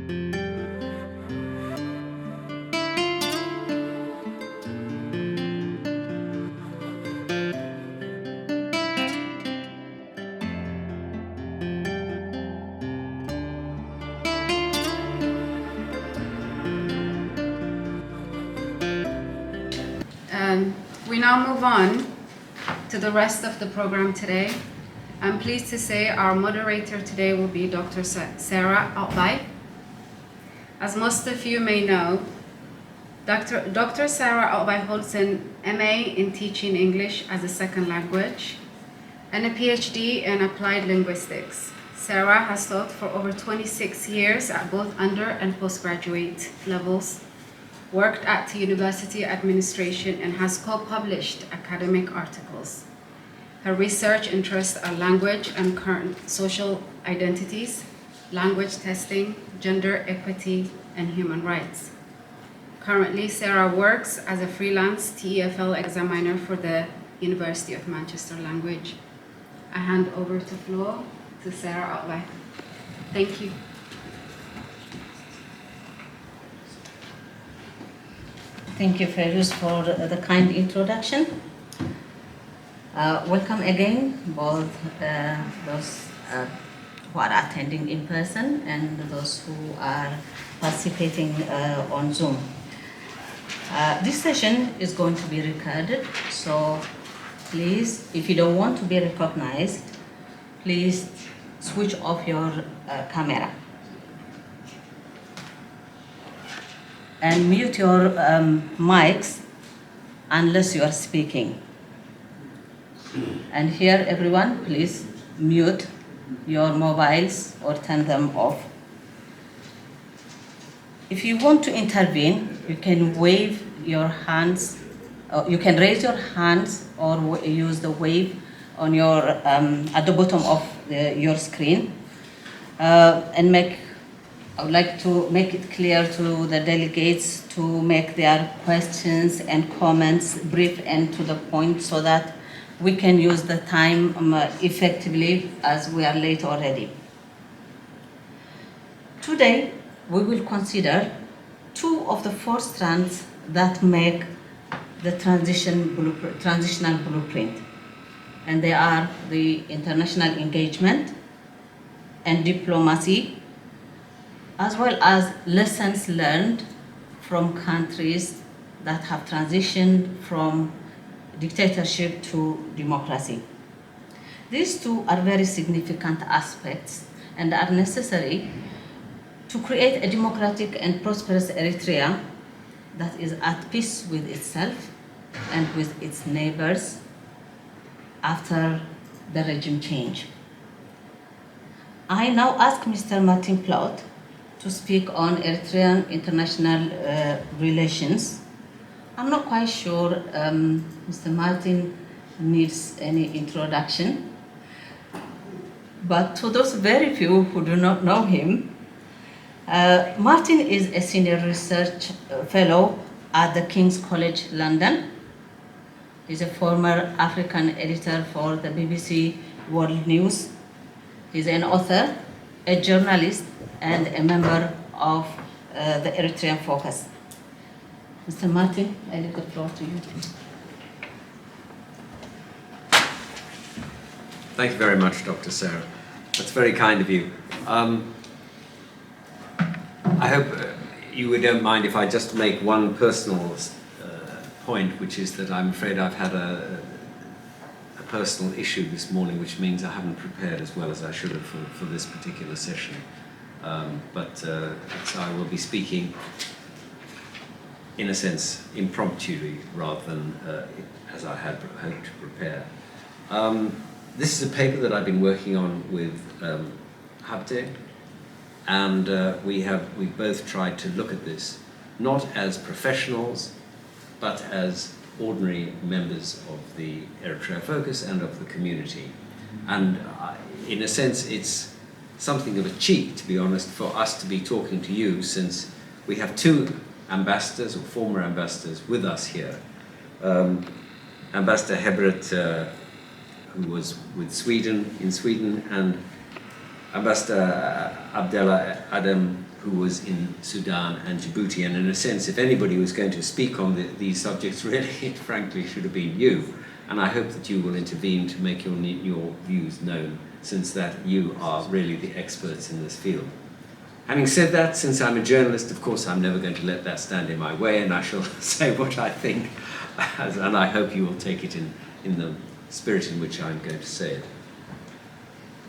We now move on to the rest of the program today. I'm pleased to say our moderator today will be Dr. Sarah Atv. As most of you may know, Dr. Sarah Atv holds an MA in teaching English as a second language and a PhD in applied linguistics. Sarah has taught for over 26 years at both under and postgraduate levels, worked at university administration, and has co-published academic articles. Her research interests are language and current social identities, language testing, gender equity, and human rights. Currently, Sarah works as a freelance TEFL examiner for the University of Manchester Language. I hand over the floor to Sarah Atv. Thank you. Thank you, Fergus, for the kind introduction. Welcome again, both those who are attending in person and those who are participating on Zoom. This session is going to be recorded, so please, if you don't want to be recognized, please switch off your camera. And mute your mics unless you are speaking. And here, everyone, please mute your mobiles or turn them off. If you want to intervene, you can wave your hands. You can raise your hands or use the wave on your at the bottom of your screen, and I would like to make it clear to the delegates to make their questions and comments brief and to the point so that we can use the time effectively, as we are late already. Today, we will consider two of the four strands that make the transitional blueprint, and they are the international engagement and diplomacy, as well as lessons learned from countries that have transitioned from dictatorship to democracy. These two are very significant aspects and are necessary to create a democratic and prosperous Eritrea that is at peace with itself and with its neighbors after the regime change. I now ask Mr. Martin Plaut to speak on Eritrean international relations. I'm not quite sure Mr. Martin needs any introduction, but to those very few who do not know him, Martin is a senior research fellow at the King's College London. He's a former African editor for the BBC World News. He's an author, a journalist, and a member of the Eritrean Focus. Mr. Martin, I leave the floor to you. Thank you very much, Dr. Sarah. That's very kind of you. I hope you don't mind if I just make one personal point, which is that I'm afraid I've had a personal issue this morning, which means I haven't prepared as well as I should have for this particular session. So I will be speaking, in a sense, impromptu rather than as I had hoped to prepare. This is a paper that I've been working on with Habte, and we both tried to look at this not as professionals, but as ordinary members of the Eritrea Focus and of the community. And in a sense, it's something of a cheat, to be honest, for us to be talking to you, since we have two ambassadors or former ambassadors with us here. Ambassador Hebert, who was with Sweden, and Ambassador Abdallah Adam, who was in Sudan and Djibouti, and in a sense, if anybody was going to speak on these subjects, really, it frankly should have been you. And I hope that you will intervene to make your views known, since that you are really the experts in this field. Having said that, since I'm a journalist, of course, I'm never going to let that stand in my way, and I shall say what I think, and I hope you will take it in the spirit in which I'm going to say it.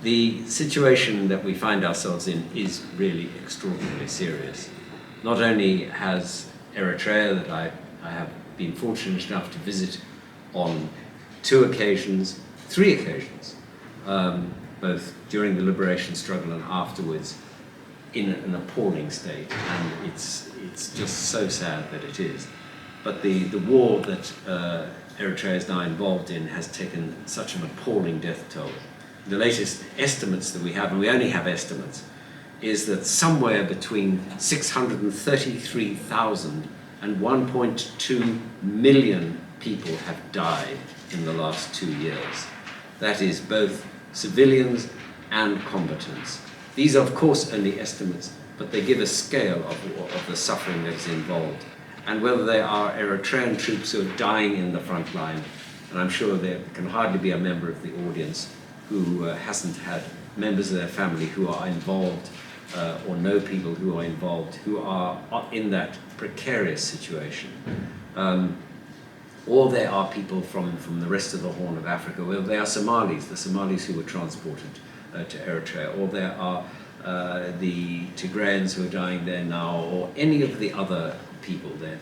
The situation that we find ourselves in is really extraordinarily serious. Not only has Eritrea, that I have been fortunate enough to visit on 3 occasions, both during the liberation struggle and afterwards, in an appalling state, and it's just so sad that it is. But the war that Eritrea is now involved in has taken such an appalling death toll. The latest estimates that we have, and we only have estimates, is that somewhere between 633,000 and 1.2 million people have died in the last 2 years. That is both civilians and combatants. These are, of course, only estimates, but they give a scale of the suffering that is involved. And whether they are Eritrean troops who are dying in the front line, and I'm sure there can hardly be a member of the audience who hasn't had members of their family who are involved or know people who are involved, who are in that precarious situation. Or there are people from the rest of the Horn of Africa, whether they are Somalis, the Somalis who were transported to Eritrea, or there are the Tigrayans who are dying there now, or any of the other people there.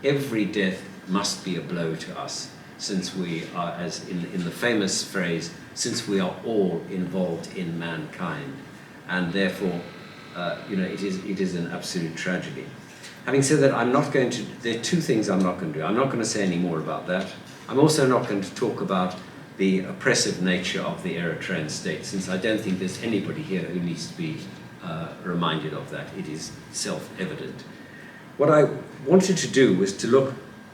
Every death must be a blow to us, since we are, as in the famous phrase, since we are all involved in mankind, and therefore, it is an absolute tragedy. Having said that, there are 2 things I'm not going to do. I'm not going to say any more about that. I'm also not going to talk about the oppressive nature of the Eritrean state, since I don't think there's anybody here who needs to be reminded of that. It is self-evident. What I wanted to do was to look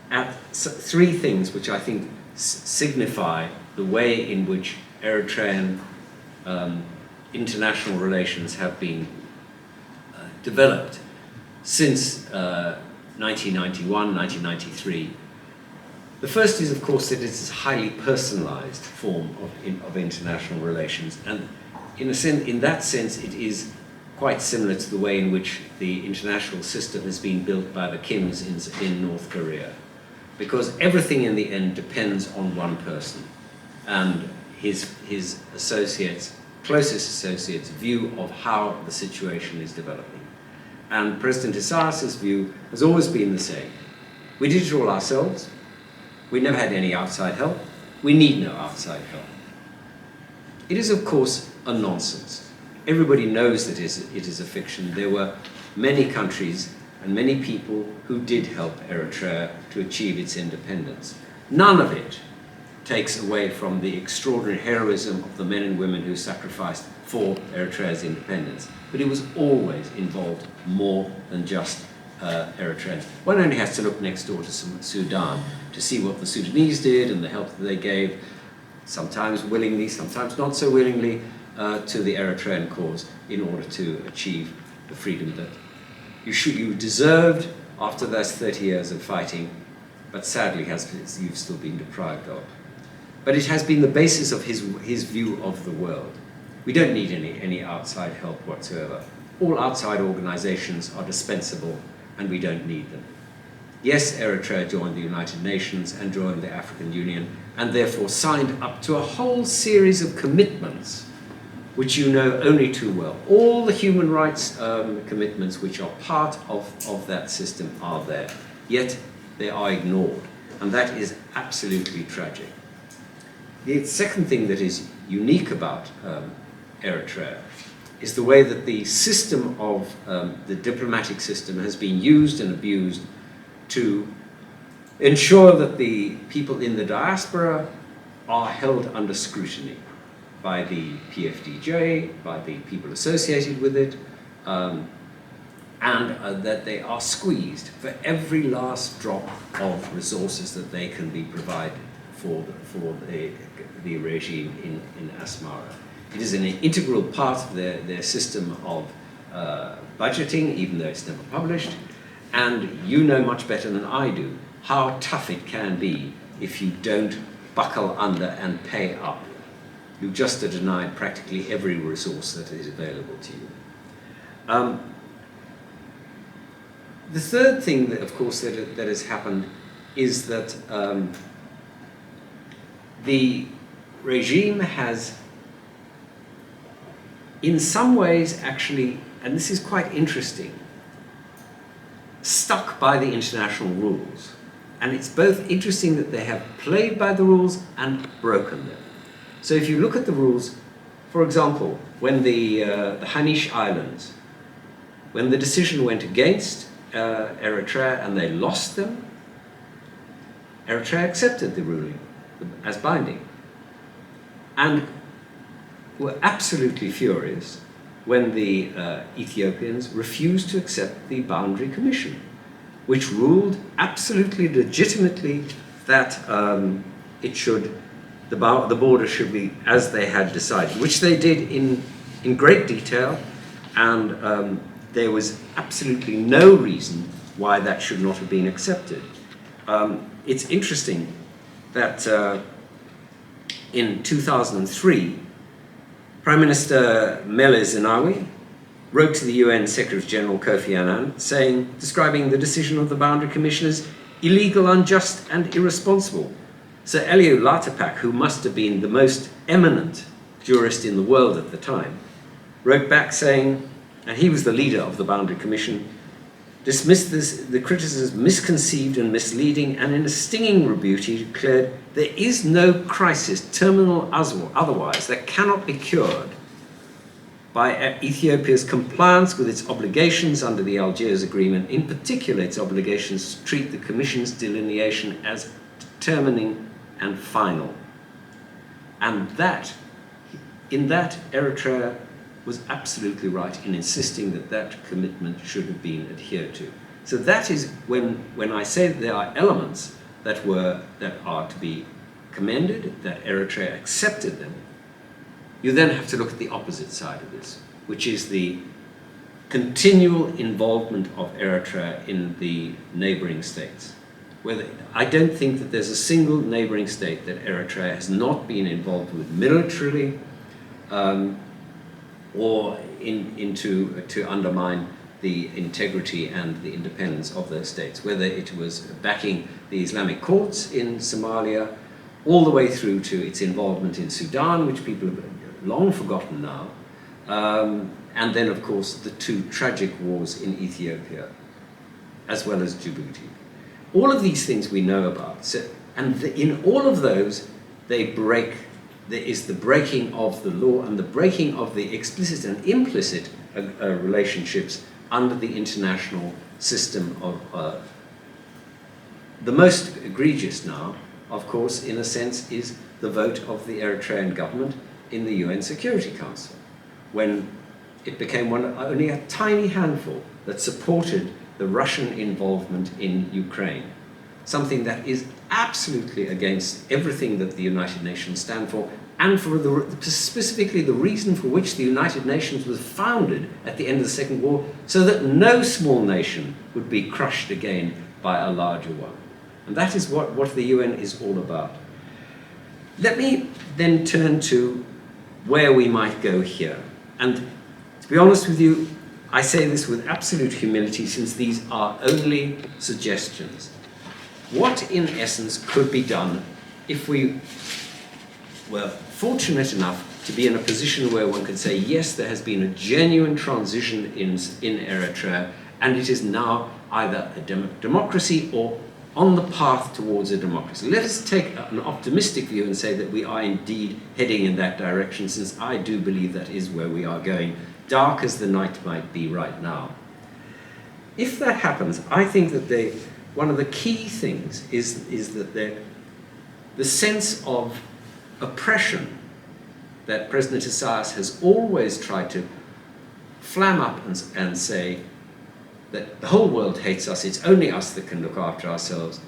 at 3 things which I think signify the way in which Eritrean international relations have been developed since 1991, 1993. The first is, of course, that it's a highly personalized form of international relations, and in that sense, it is quite similar to the way in which the international system has been built by the Kims in North Korea, because everything in the end depends on one person and his associates, closest associates' view of how the situation is developing. And President Isaias's view has always been the same. We did it all ourselves. We never had any outside help. We need no outside help. It is, of course, a nonsense. Everybody knows that it is a fiction. There were many countries and many people who did help Eritrea to achieve its independence. None of it takes away from the extraordinary heroism of the men and women who sacrificed for Eritrea's independence. But it was always involved more than just Eritreans. One only has to look next door to Sudan to see what the Sudanese did and the help that they gave, sometimes willingly, sometimes not so willingly, to the Eritrean cause in order to achieve the freedom that you deserved after those 30 years of fighting, but sadly you've still been deprived of. But it has been the basis of his view of the world. We don't need any outside help whatsoever. All outside organizations are dispensable, and we don't need them. Yes, Eritrea joined the United Nations and joined the African Union, and therefore signed up to a whole series of commitments which you know only too well. All the human rights commitments which are part of that system are there, yet they are ignored, and that is absolutely tragic. The second thing that is unique about Eritrea is the way that the system of the diplomatic system has been used and abused to ensure that the people in the diaspora are held under scrutiny by the PFDJ, by the people associated with it, and that they are squeezed for every last drop of resources that they can be provided for the regime in Asmara. It is an integral part of their system of budgeting, even though it's never published. And you know much better than I do how tough it can be if you don't buckle under and pay up. You just are denied practically every resource that is available to you. The third thing, that, of course, that has happened is that the regime has, in some ways, actually, and this is quite interesting, stuck by the international rules. And it's both interesting that they have played by the rules and broken them. So if you look at the rules, for example, when the Hanish Islands, when the decision went against Eritrea and they lost them, Eritrea accepted the ruling as binding and were absolutely furious when the Ethiopians refused to accept the Boundary Commission, which ruled absolutely legitimately that the border should be as they had decided, which they did in great detail, and there was absolutely no reason why that should not have been accepted. It's interesting that in 2003, Prime Minister Meles Zenawi wrote to the UN Secretary General Kofi Annan, describing the decision of the Boundary Commission as illegal, unjust, and irresponsible. Sir Elio Latapak, who must have been the most eminent jurist in the world at the time, wrote back saying, and he was the leader of the Boundary Commission, dismissed the criticism as misconceived and misleading, and in a stinging rebuke he declared, there is no crisis, terminal or otherwise, that cannot be cured by Ethiopia's compliance with its obligations under the Algiers Agreement, in particular its obligations to treat the Commission's delineation as determining and final. And in that, Eritrea was absolutely right in insisting that that commitment should have been adhered to. So that is when I say that there are elements that are to be commended, that Eritrea accepted them, you then have to look at the opposite side of this, which is the continual involvement of Eritrea in the neighboring states. I don't think that there's a single neighboring state that Eritrea has not been involved with militarily, or to undermine the integrity and the independence of those states, whether it was backing the Islamic courts in Somalia, all the way through to its involvement in Sudan, which people have long forgotten now, and then, of course, the two tragic wars in Ethiopia, as well as Djibouti. All of these things we know about, in all of those, there is the breaking of the law and the breaking of the explicit and implicit relationships under the international system of the most egregious now, of course, in a sense, is the vote of the Eritrean government in the UN Security Council, when it became only a tiny handful that supported the Russian involvement in Ukraine, something that is absolutely against everything that the United Nations stand for, and for specifically the reason for which the United Nations was founded at the end of the Second War, so that no small nation would be crushed again by a larger one. And that is what the UN is all about. Let me then turn to where we might go here. And to be honest with you, I say this with absolute humility, since these are only suggestions. What, in essence, could be done if we were fortunate enough to be in a position where one could say, yes, there has been a genuine transition in Eritrea, and it is now either a democracy or on the path towards a democracy. Let us take an optimistic view and say that we are indeed heading in that direction, since I do believe that is where we are going, dark as the night might be right now. If that happens, I think that one of the key things is that the sense of oppression that President Isaias has always tried to flam up and say that the whole world hates us, it's only us that can look after ourselves,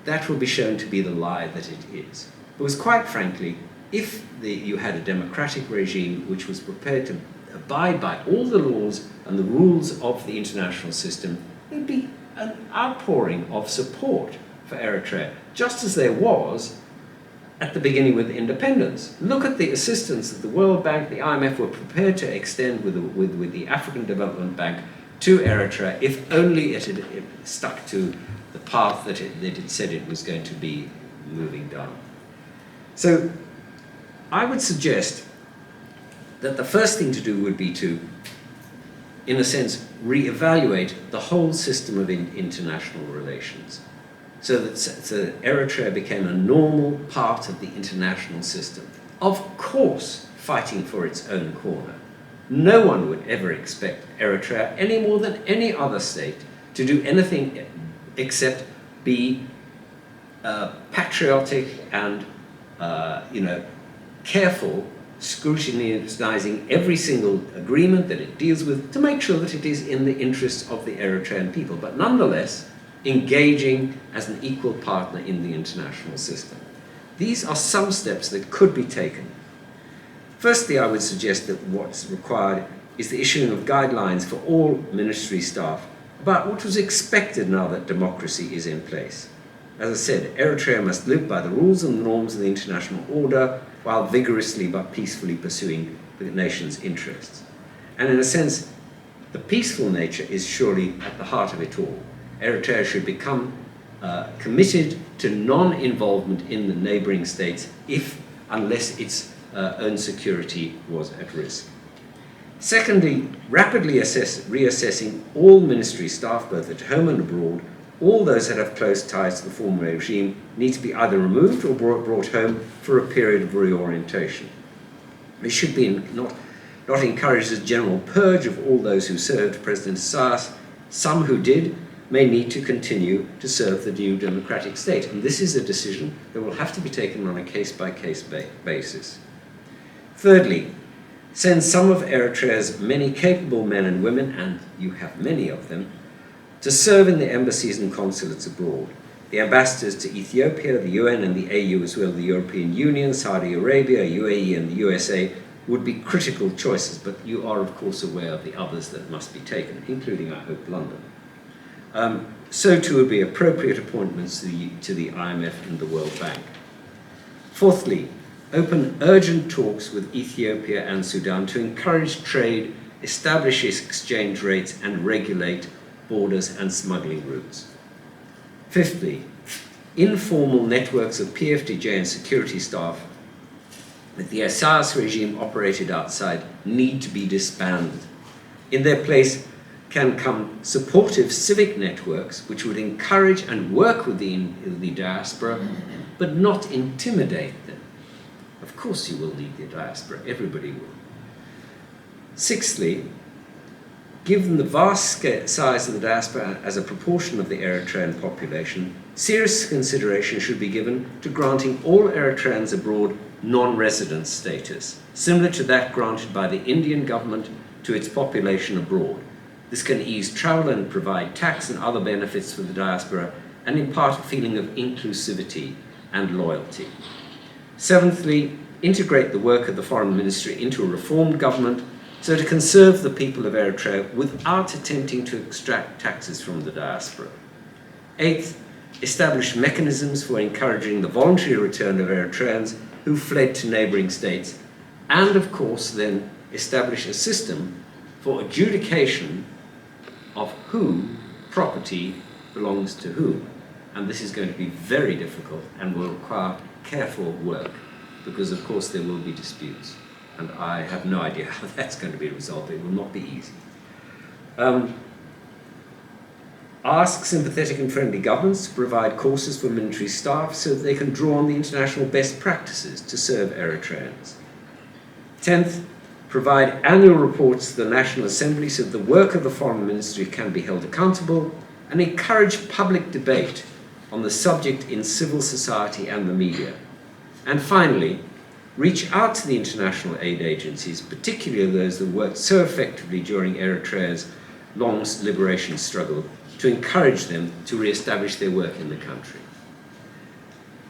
that will be shown to be the lie that it is. Because quite frankly, if you had a democratic regime which was prepared to abide by all the laws and the rules of the international system, there'd be an outpouring of support for Eritrea, just as there was at the beginning with independence. Look at the assistance that the World Bank, the IMF were prepared to extend with the African Development Bank to Eritrea, if only it had stuck to the path that it said it was going to be moving down. So I would suggest that the first thing to do would be to, in a sense, reevaluate the whole system of international relations, so that Eritrea became a normal part of the international system. Of course, fighting for its own corner. No one would ever expect Eritrea, any more than any other state, to do anything except be patriotic and, careful, scrutinizing every single agreement that it deals with to make sure that it is in the interests of the Eritrean people, but nonetheless engaging as an equal partner in the international system. These are some steps that could be taken. Firstly, I would suggest that what's required is the issuing of guidelines for all ministry staff about what was expected now that democracy is in place. As I said, Eritrea must live by the rules and norms of the international order while vigorously but peacefully pursuing the nation's interests. And in a sense, the peaceful nature is surely at the heart of it all. Eritrea should become committed to non-involvement in the neighboring states unless its own security was at risk. Secondly, rapidly reassessing all ministry staff, both at home and abroad. All those that have close ties to the former regime need to be either removed or brought home for a period of reorientation. It should be not encouraged as a general purge of all those who served President Assad. Some who did may need to continue to serve the new democratic state, and this is a decision that will have to be taken on a case-by-case basis. Thirdly, send some of Eritrea's many capable men and women, and you have many of them, to serve in the embassies and consulates abroad. The ambassadors to Ethiopia, the UN and the AU, as well as the European Union, Saudi Arabia, UAE and the USA would be critical choices, but you are of course aware of the others that must be taken, including, I hope, London. So too would be appropriate appointments to the IMF and the World Bank. Fourthly, open urgent talks with Ethiopia and Sudan to encourage trade, establish exchange rates and regulate borders and smuggling routes. Fifthly, informal networks of PFDJ and security staff that the Assad regime operated outside need to be disbanded. In their place can come supportive civic networks which would encourage and work with the diaspora, but not intimidate them. Of course you will need the diaspora, everybody will. Sixthly, given the vast size of the diaspora as a proportion of the Eritrean population, serious consideration should be given to granting all Eritreans abroad non-resident status, similar to that granted by the Indian government to its population abroad. This can ease travel and provide tax and other benefits for the diaspora and impart a feeling of inclusivity and loyalty. Seventhly, integrate the work of the Foreign Ministry into a reformed government so to conserve the people of Eritrea without attempting to extract taxes from the diaspora. Eighth, establish mechanisms for encouraging the voluntary return of Eritreans who fled to neighboring states, and of course then establish a system for adjudication of whom property belongs to whom. And this is going to be very difficult and will require careful work because of course there will be disputes. And I have no idea how that's going to be resolved. It will not be easy. Ask sympathetic and friendly governments to provide courses for military staff so that they can draw on the international best practices to serve Eritreans. 10th, provide annual reports to the National Assembly so that the work of the Foreign Ministry can be held accountable, and encourage public debate on the subject in civil society and the media. And finally, reach out to the international aid agencies, particularly those that worked so effectively during Eritrea's long liberation struggle, to encourage them to re-establish their work in the country.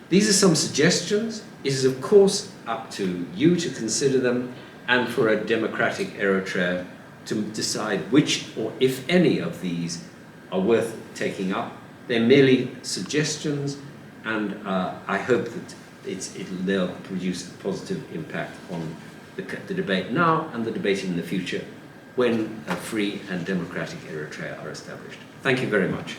These are some suggestions. It is of course up to you to consider them and for a democratic Eritrea to decide which or if any of these are worth taking up. They're merely suggestions, and I hope that they'll produce a positive impact on the debate now and the debate in the future when a free and democratic Eritrea are established. Thank you very much.